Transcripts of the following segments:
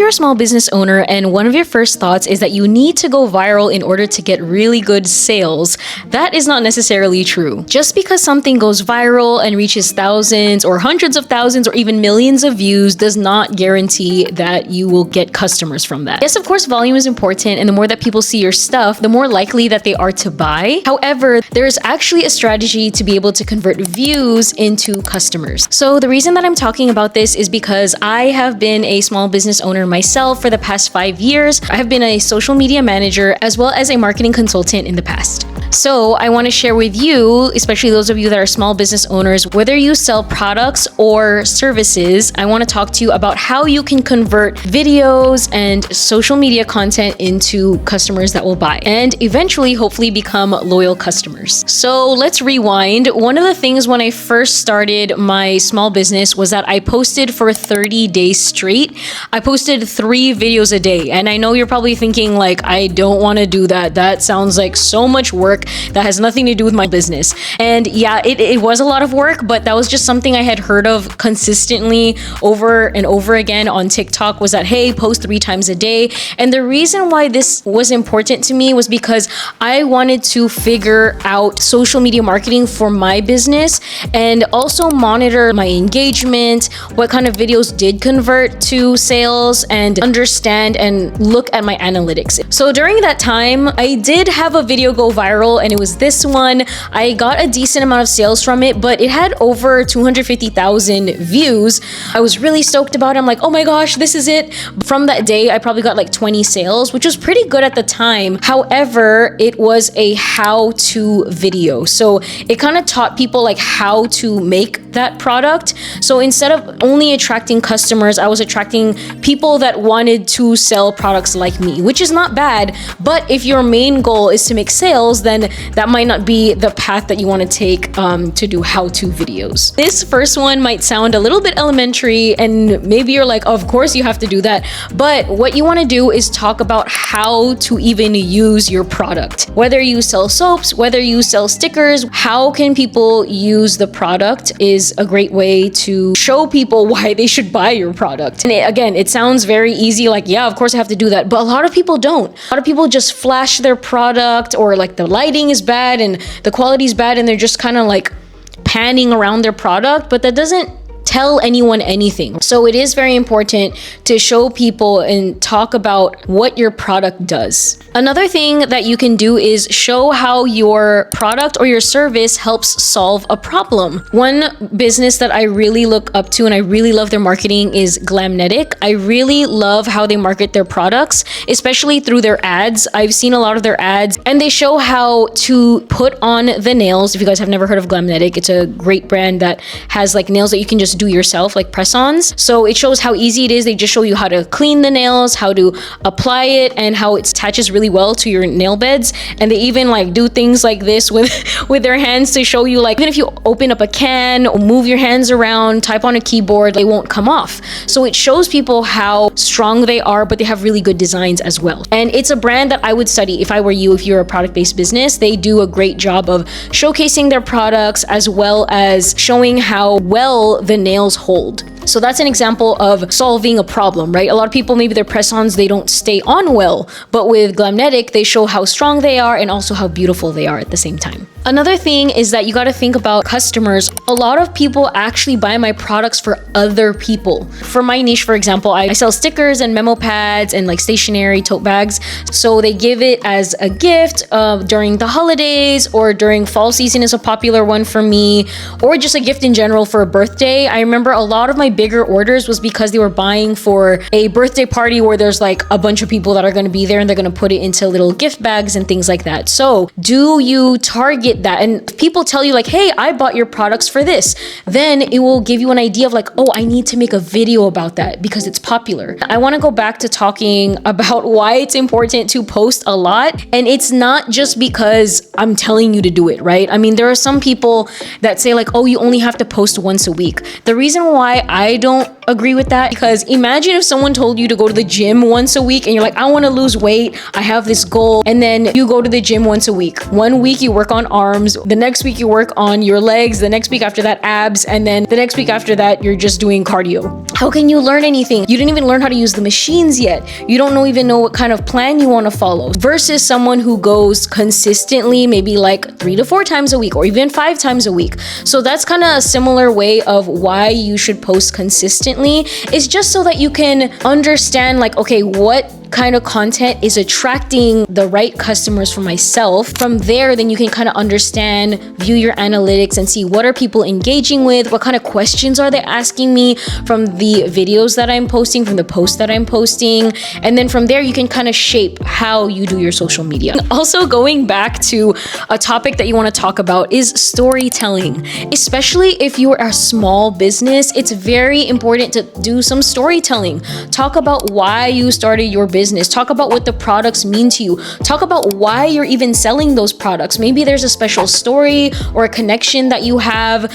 You're a small business owner and one of your first thoughts is that you need to go viral in order to get really good sales. That is not necessarily true. Just because something goes viral and reaches thousands or hundreds of thousands or even millions of views does not guarantee that you will get customers from that. Yes, of course, volume is important, and the more that people see your stuff, the more likely that they are to buy. However, there is actually a strategy to be able to convert views into customers. So the reason that I'm talking about this is because I have been a small business owner myself for the past 5 years. I have been a social media manager as well as a marketing consultant in the past. So I want to share with you, especially those of you that are small business owners, whether you sell products or services, I want to talk to you about how you can convert videos and social media content into customers that will buy and eventually hopefully become loyal customers. So let's rewind. One of the things when I first started my small business was that I posted for 30 days straight. I posted 3 videos a day. And I know you're probably thinking like, I don't want to do that. That sounds like so much work that has nothing to do with my business. And yeah, it was a lot of work, but that was just something I had heard of consistently over and over again on TikTok was that, hey, post 3 times a day. And the reason why this was important to me was because I wanted to figure out social media marketing for my business and also monitor my engagement, what kind of videos did convert to sales, and understand and look at my analytics. So during that time, I did have a video go viral, and it was this one. I got a decent amount of sales from it, but it had over 250,000 views. I was really stoked about it. I'm like, oh my gosh, this is it. From that day, I probably got like 20 sales, which was pretty good at the time. However, it was a how-to video. So it kind of taught people like how to make that product. So instead of only attracting customers, I was attracting people that wanted to sell products like me, which is not bad. But if your main goal is to make sales, then that might not be the path that you want to take to do how-to videos. This first one might sound a little bit elementary, and maybe you're like, of course you have to do that. But what you want to do is talk about how to even use your product. Whether you sell soaps, whether you sell stickers, how can people use the product is a great way to show people why they should buy your product. And again, it sounds very easy, like, yeah, of course I have to do that. But a lot of people don't. A lot of people just flash their product, or like the lighting is bad and the quality is bad, and they're just kind of like panning around their product, but that doesn't tell anyone anything. So it is very important to show people and talk about what your product does. Another thing that you can do is show how your product or your service helps solve a problem. One business that I really look up to and I really love their marketing is Glamnetic. I really love how they market their products, especially through their ads. I've seen a lot of their ads and they show how to put on the nails. If you guys have never heard of Glamnetic, it's a great brand that has like nails that you can just do yourself, like press-ons. So it shows how easy it is. They just show you how to clean the nails, how to apply it, and how it attaches really well to your nail beds. And they even like do things like this with their hands to show you, like, even if you open up a can or move your hands around, type on a keyboard, they won't come off. So it shows people how strong they are, but they have really good designs as well. And it's a brand that I would study if I were you, if you're a product-based business. They do a great job of showcasing their products as well as showing how well the nails hold. So that's an example of solving a problem, right? A lot of people, maybe their press-ons, they don't stay on well, but with Glamnetic, they show how strong they are and also how beautiful they are at the same time. Another thing is that you got to think about customers. A lot of people actually buy my products for other people. For my niche, for example, I sell stickers and memo pads and like stationery tote bags. So they give it as a gift during the holidays, or during fall season is a popular one for me, or just a gift in general for a birthday. I remember a lot of my bigger orders was because they were buying for a birthday party where there's like a bunch of people that are going to be there and they're going to put it into little gift bags and things like that. So do you target that? And if people tell you like, hey, I bought your products for this, then it will give you an idea of like, oh, I need to make a video about that because it's popular. I want to go back to talking about why it's important to post a lot. And it's not just because I'm telling you to do it, right? I mean, there are some people that say like, oh, you only have to post once a week. The reason why I don't agree with that, because imagine if someone told you to go to the gym once a week and you're like, I want to lose weight, I have this goal, and then you go to the gym once a week. One week you work on arms, the next week you work on your legs, the next week after that abs, and then the next week after that you're just doing cardio. How can you learn anything? You didn't even learn how to use the machines yet. You don't even know what kind of plan you want to follow. Versus someone who goes consistently, maybe like 3 to 4 times a week or even 5 times a week. So that's kind of a similar way of why you should post consistently. It's just so that you can understand, like, okay, what kind of content is attracting the right customers for myself. From there, then you can kind of understand, view your analytics and see what are people engaging with, what kind of questions are they asking me from the videos that I'm posting, from the posts that I'm posting. And then from there, you can kind of shape how you do your social media. Also, going back to a topic that you want to talk about is storytelling. Especially if you are a small business, it's very important to do some storytelling. Talk about why you started your business. Talk about what the products mean to you. Talk about why you're even selling those products. Maybe there's a special story or a connection that you have.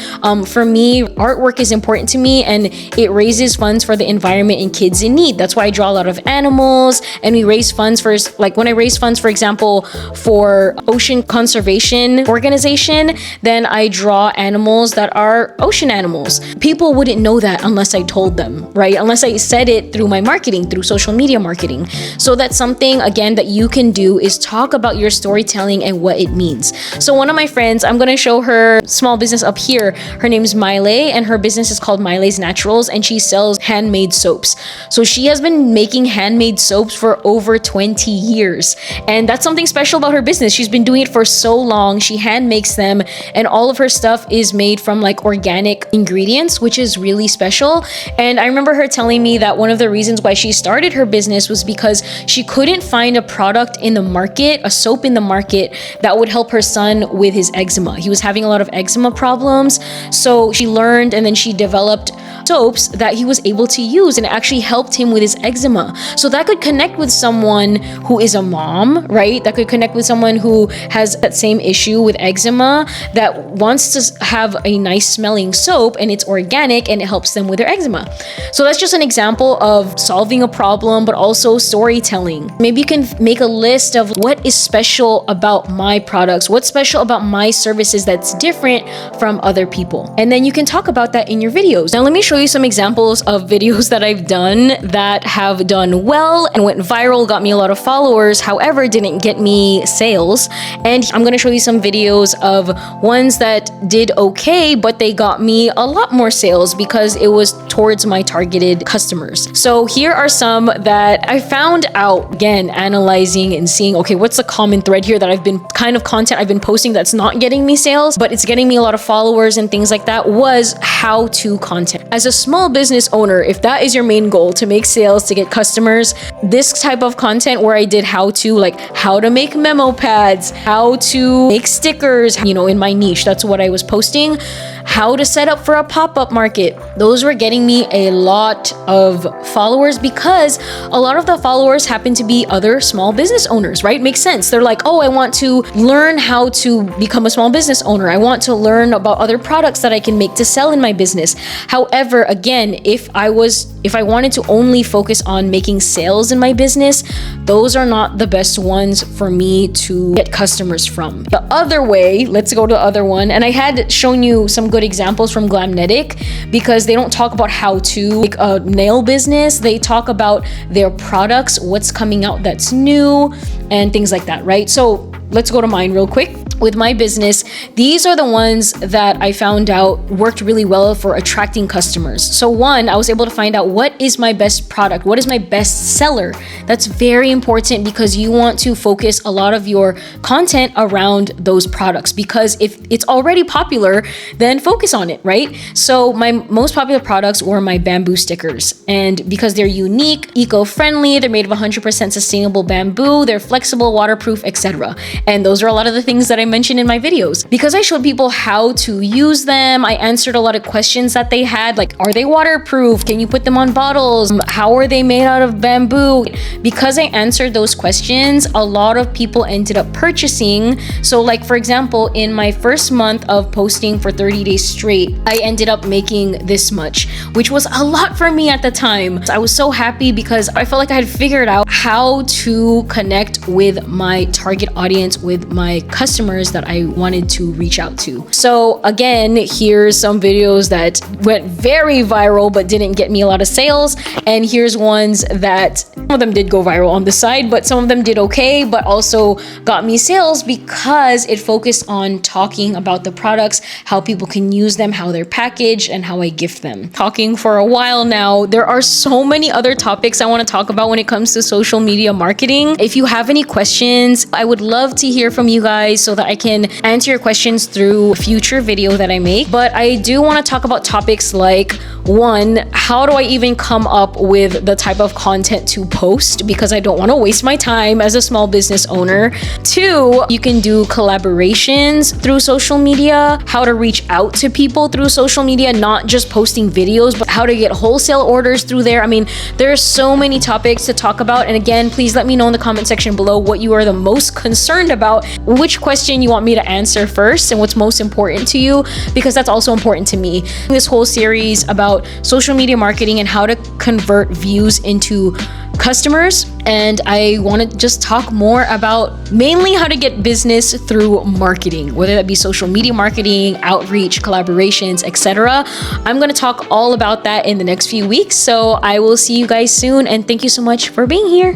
For me, artwork is important to me, and it raises funds for the environment and kids in need. That's why I draw a lot of animals, and we raise funds for, like when I raise funds, for example, for ocean conservation organization, then I draw animals that are ocean animals. People wouldn't know that unless I told them, right? Unless I said it through my marketing, through social media marketing. So that's something, again, that you can do, is talk about your storytelling and what it means. So one of my friends, I'm going to show her small business up here. Her name is Miley, and her business is called Miley's Naturals, and she sells handmade soaps. So she has been making handmade soaps for over 20 years. And that's something special about her business. She's been doing it for so long. She hand makes them, and all of her stuff is made from like organic ingredients, which is really special. And I remember her telling me that one of the reasons why she started her business was because she couldn't find a product in the market, a soap in the market that would help her son with his eczema. He was having a lot of eczema problems. So she learned, and then she developed soaps that he was able to use, and it actually helped him with his eczema. So that could connect with someone who is a mom, right? That could connect with someone who has that same issue with eczema, that wants to have a nice smelling soap, and it's organic and it helps them with their eczema. So that's just an example of solving a problem, but also storytelling. Maybe you can make a list of what is special about my products, what's special about my services that's different from other people. And then you can talk about that in your videos. Now, let me show you some examples of videos that I've done that have done well and went viral, got me a lot of followers, however, didn't get me sales. And I'm going to show you some videos of ones that did okay, but they got me a lot more sales because it was towards my targeted customers. So here are some that I found out, again, analyzing and seeing, okay, what's the common thread here that I've been content I've been posting that's not getting me sales, but it's getting me a lot of followers and things like that, was how-to content. As a small business owner, if that is your main goal, to make sales, to get customers, this type of content where I did how-to, like how to make memo pads, how to make stickers, in my niche, that's what I was posting. How to set up for a pop-up market. Those were getting me a lot of followers because a lot of the followers happen to be other small business owners, right? Makes sense. They're like, oh, I want to learn how to become a small business owner. I want to learn about other products that I can make to sell in my business. However, again, if I wanted to only focus on making sales in my business, those are not the best ones for me to get customers from. The other way, let's go to the other one. And I had shown you some good examples from Glamnetic because they don't talk about how to make a nail business. They talk about their products, what's coming out that's new, and things like that, right? So let's go to mine real quick. With my business, these are the ones that I found out worked really well for attracting customers. So one, I was able to find out what is my best product, what is my best seller. That's very important because you want to focus a lot of your content around those products, because if it's already popular, then focus on it, right? So my most popular products were my bamboo stickers, and because they're unique, eco-friendly, they're made of 100% sustainable bamboo, they're flexible, waterproof, etc. And those are a lot of the things that I I mentioned in my videos. Because I showed people how to use them, I answered a lot of questions that they had, like, are they waterproof? Can you put them on bottles? How are they made out of bamboo? Because I answered those questions, a lot of people ended up purchasing. So like, for example, in my first month of posting for 30 days straight, I ended up making this much, which was a lot for me at the time. I was so happy because I felt like I had figured out how to connect with my target audience, with my customers that I wanted to reach out to. So again, here's some videos that went very viral but didn't get me a lot of sales. And here's ones that some of them did go viral on the side, but some of them did okay, but also got me sales because it focused on talking about the products, how people can use them, how they're packaged, and how I gift them. Talking for a while now, there are so many other topics I want to talk about when it comes to social media marketing. If you have any questions, I would love to hear from you guys so that I can answer your questions through a future video that I make. But I do want to talk about topics like, one, how do I even come up with the type of content to post, because I don't want to waste my time as a small business owner. Two, you can do collaborations through social media, how to reach out to people through social media, not just posting videos, but how to get wholesale orders through there. I mean, there are so many topics to talk about. And again, please let me know in the comment section below what you are the most concerned about, which question you want me to answer first, and what's most important to you, because that's also important to me. This whole series about social media marketing and how to convert views into customers, and I want to just talk more about mainly how to get business through marketing, whether that be social media marketing, outreach, collaborations, etc. I'm going to talk all about that in the next few weeks, so I will see you guys soon, and thank you so much for being here.